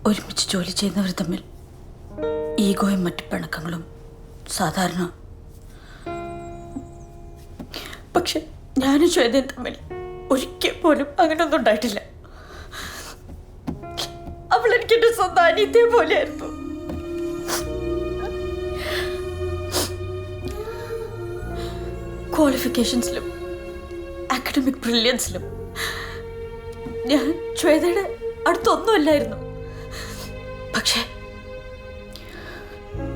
ഒരുമിച്ച് ജോലി ചെയ്യുന്നവർ തമ്മിൽ ഈഗോയും മറ്റു പിണക്കങ്ങളും സാധാരണ. പക്ഷെ ഞാനും ശ്വേതയും തമ്മിൽ ഒരിക്കൽ പോലും അങ്ങനെയൊന്നും ഉണ്ടായിട്ടില്ല. അവൾ എനിക്ക് എന്റെ സ്വന്തം അനിയത്തെ പോലെയായിരുന്നു. ക്വാളിഫിക്കേഷൻസിലും അക്കാഡമിക് ബ്രില്യൻസിലും ഞാൻ ശ്വേതയുടെ അടുത്തൊന്നുമല്ലായിരുന്നു. പക്ഷേ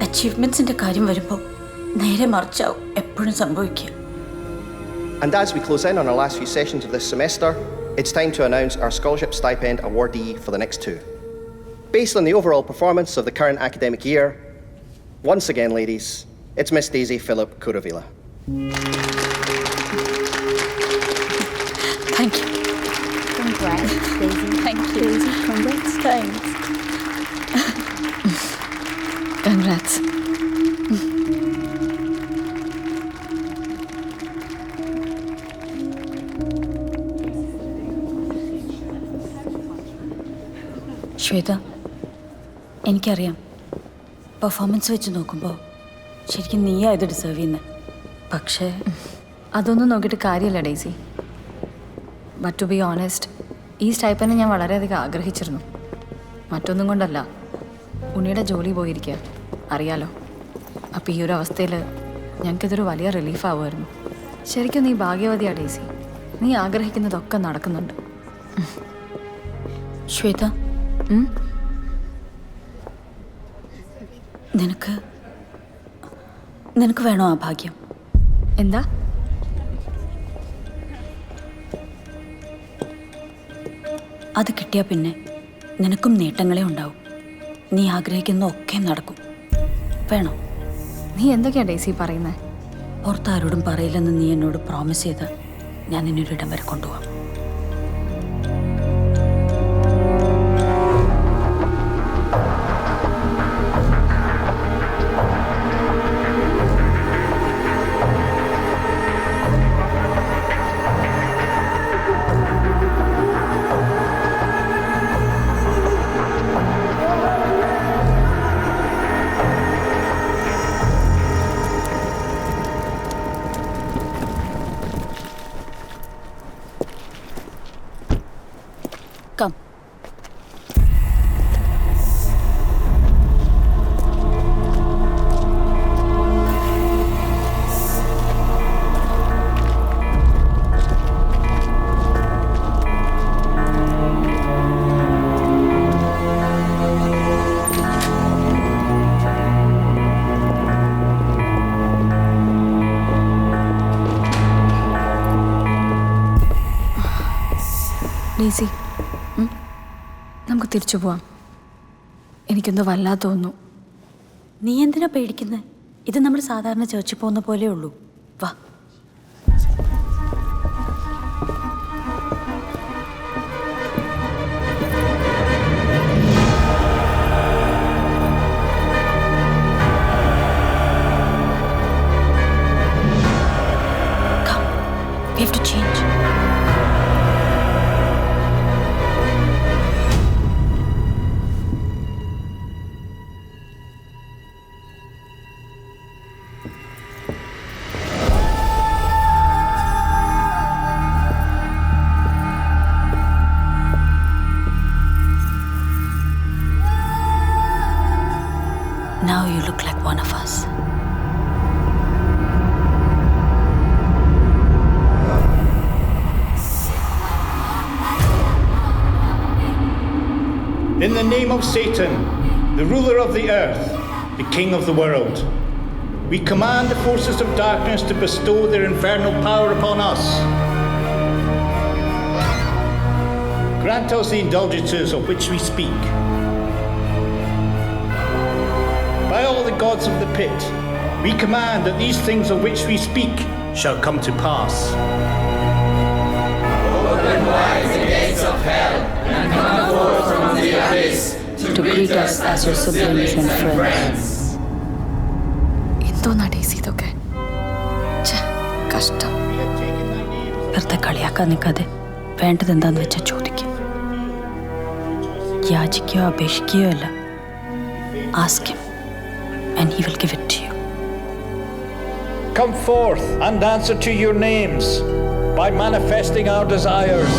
അച്ചീവ്മെന്റ്സിന്റെ കാര്യം വരുമ്പോൾ നേരെ മറിച്ചാവും എപ്പോഴും സംഭവിക്കുക. And as we close in on our last few sessions of this semester, it's time to announce our scholarship stipend awardee for the next two. Based on the overall performance of the current academic year, once again, ladies, it's Miss Daisy Philip Kuravila. Thank you. Congrats, Daisy. Thank you. Daisy, congrats. Thanks. Congrats. Shweta, എനിക്കറിയാം performance വെച്ച് നോക്കുമ്പോൾ ശരിക്കും നീയാ ഇത് deserve ചെയ്യുന്നത്. പക്ഷേ അതൊന്നും നോക്കിയിട്ട് കാര്യമില്ല Daisy. But to be honest, ഈ സ്റ്റൈപ്പനെ ഞാൻ വളരെയധികം ആഗ്രഹിച്ചിരുന്നു. മറ്റൊന്നും കൊണ്ടല്ല, ഉണ്ണിയുടെ ജോലി പോയിരിക്കുക, അറിയാലോ. അപ്പോൾ ഈ ഒരു അവസ്ഥയിൽ ഞങ്ങൾക്കിതൊരു വലിയ റിലീഫ് ആവുമായിരുന്നു. ശരിക്കും നീ ഭാഗ്യവതിയാ ഡേസി. നീ ആഗ്രഹിക്കുന്നതൊക്കെ നടക്കുന്നുണ്ട്. ശ്വേത, നിനക്ക് വേണോ ആ ഭാഗ്യം? എന്താ? അത് കിട്ടിയാൽ പിന്നെ നിനക്കും നേട്ടങ്ങളെ ഉണ്ടാവും. നീ ആഗ്രഹിക്കുന്നതൊക്കെ നടക്കും. വേണോ? നീ എന്തൊക്കെയാ ഡേസി പറയുന്നത്? പുറത്താരോടും പറയില്ലെന്ന് നീ എന്നോട് പ്രോമിസ് ചെയ്താൽ ഞാൻ നിന്നൊരിടം വരെ കൊണ്ടുപോകാം. Come. ഡേസി, നമുക്ക് തിരിച്ചു പോവാം. എനിക്കെന്തോ വല്ലാതെ തോന്നുന്നു. നീ എന്തിനാ പേടിക്കുന്നത്? ഇത് നമ്മൾ സാധാരണ ചേർച്ചിൽ പോകുന്ന പോലെ ഉള്ളൂ. വാ. Come. We have to change. Now you look like one of us. In the name of Satan, the ruler of the earth, the king of the world, we command the forces of darkness to bestow their infernal power upon us. Grant us the indulgences of which we speak. By all the gods of the pit, we command that these things of which we speak shall come to pass. Open wide the gates of hell and come forth from the abyss to greet us as your siblings and friends. എന്തോന്നാ daisy ഇതൊക്കെ? കഷ്ടം. വെറുതെ കളിയാക്കാൻ നിൽക്കാതെ വേണ്ടത് എന്താന്ന് വെച്ചാൽ ചോദിക്കും. യാചിക്കുകയോ അപേക്ഷിക്കുകയോ അല്ല. Ask him and he will give it to you. Come forth and answer to your names by manifesting our desires.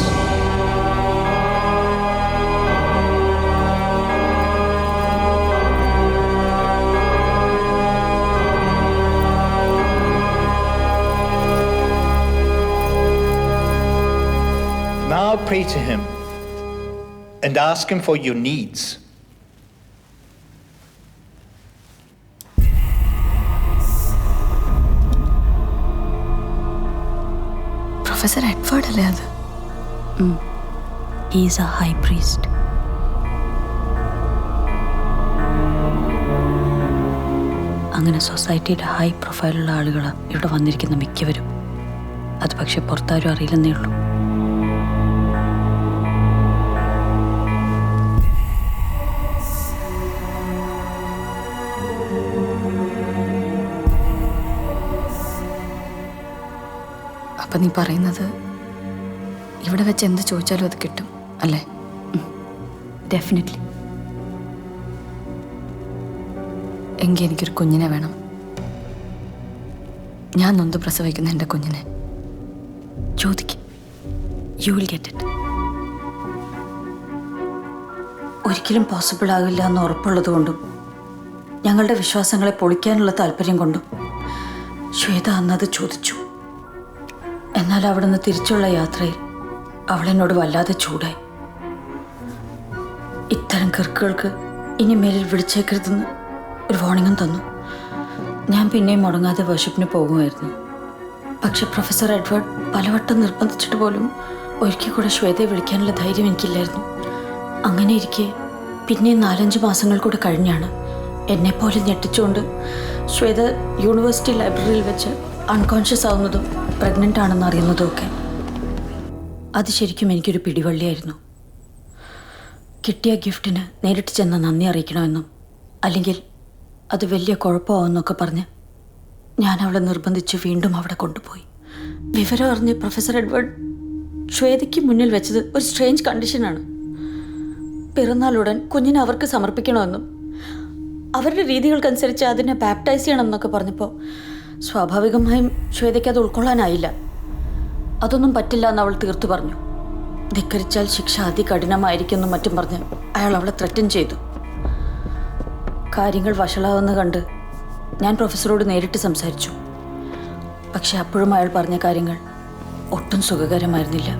Now pray to him and ask him for your needs. Professor Edward അല്ലേ അത്? He is A high priest. അങ്ങനെ സൊസൈറ്റിയുടെ high പ്രൊഫൈലുള്ള ആളുകൾ ഇവിടെ വന്നിരിക്കുന്ന മിക്കവരും. അത് പക്ഷെ പുറത്താരും അറിയില്ലെന്നേ ഉള്ളൂ. അപ്പം നീ പറയുന്നത് ഇവിടെ വെച്ച് എന്ത് ചോദിച്ചാലും അത് കിട്ടും അല്ലേ? ഡെഫിനറ്റ്ലി. എങ്കിൽ എനിക്കൊരു കുഞ്ഞിനെ വേണം. ഞാൻ നൊന്ത് പ്രസവിക്കുന്ന എൻ്റെ കുഞ്ഞിനെ. ചോദിക്കും, യു വിൽ ഗെറ്റ് ഇറ്റ്. ഒരിക്കലും പോസിബിൾ ആകില്ല എന്ന് ഉറപ്പുള്ളത് കൊണ്ടും ഞങ്ങളുടെ വിശ്വാസങ്ങളെ പൊളിക്കാനുള്ള താല്പര്യം കൊണ്ടും ശ്വേത അന്നത് ചോദിച്ചു. എന്നാൽ അവിടുന്ന് തിരിച്ചുള്ള യാത്രയിൽ അവളെന്നോട് വല്ലാതെ ചൂടായി. ഇത്തരം കിറുക്കുകൾക്ക് ഇനി മേലിൽ വിളിച്ചേക്കരുതെന്ന് ഒരു വാർണിംഗും തന്നു. ഞാൻ പിന്നെയും മുടങ്ങാതെ വർഷിപ്പിന് പോകുമായിരുന്നു. പക്ഷെ പ്രൊഫസർ എഡ്വേർഡ് പലവട്ടം നിർബന്ധിച്ചിട്ട് പോലും ഒരിക്കൽ കൂടെ ശ്വേതയെ വിളിക്കാനുള്ള ധൈര്യം എനിക്കില്ലായിരുന്നു. അങ്ങനെ ഇരിക്കെ പിന്നെയും 4-5 മാസങ്ങൾ കൂടെ കഴിഞ്ഞാണ് എന്നെപ്പോലെ ഞെട്ടിച്ചുകൊണ്ട് ശ്വേത യൂണിവേഴ്സിറ്റി ലൈബ്രറിയിൽ വെച്ച് അൺകോൺഷ്യസ് ആവുന്നതും പ്രഗ്നൻ്റ് ആണെന്ന് അറിയുന്നതും ഒക്കെ. അത് ശരിക്കും എനിക്കൊരു പിടിവള്ളിയായിരുന്നു. കിട്ടിയ ഗിഫ്റ്റിന് നേരിട്ട് ചെന്ന് നന്ദി അറിയിക്കണമെന്നും അല്ലെങ്കിൽ അത് വലിയ കുഴപ്പമാവെന്നൊക്കെ പറഞ്ഞ് ഞാൻ അവളെ നിർബന്ധിച്ച് വീണ്ടും അവിടെ കൊണ്ടുപോയി. വിവരം അറിഞ്ഞ് പ്രൊഫസർ എഡ്വേർഡ് ശ്വേതയ്ക്ക് മുന്നിൽ വെച്ചത് ഒരു സ്ട്രേഞ്ച് കണ്ടീഷനാണ്. പിറന്നാളുടൻ കുഞ്ഞിനെ അവർക്ക് സമർപ്പിക്കണമെന്നും അവരുടെ രീതികൾക്കനുസരിച്ച് അതിനെ ബാപ്റ്റൈസ് ചെയ്യണമെന്നൊക്കെ പറഞ്ഞപ്പോൾ സ്വാഭാവികമായും ശ്വേതയ്ക്ക് അത് ഉൾക്കൊള്ളാനായില്ല. അതൊന്നും പറ്റില്ല എന്ന് അവൾ തീർത്തു പറഞ്ഞു. ധിക്കരിച്ചാൽ ശിക്ഷ അതികഠിനമായിരിക്കുമെന്നും മറ്റും പറഞ്ഞ് അയാൾ അവളെ ത്രെറ്റൻ ചെയ്തു. കാര്യങ്ങൾ വഷളാവെന്ന് കണ്ട് ഞാൻ പ്രൊഫസറോട് നേരിട്ട് സംസാരിച്ചു. പക്ഷെ അപ്പോഴും അയാൾ പറഞ്ഞ കാര്യങ്ങൾ ഒട്ടും സുഖകരമായിരുന്നില്ല.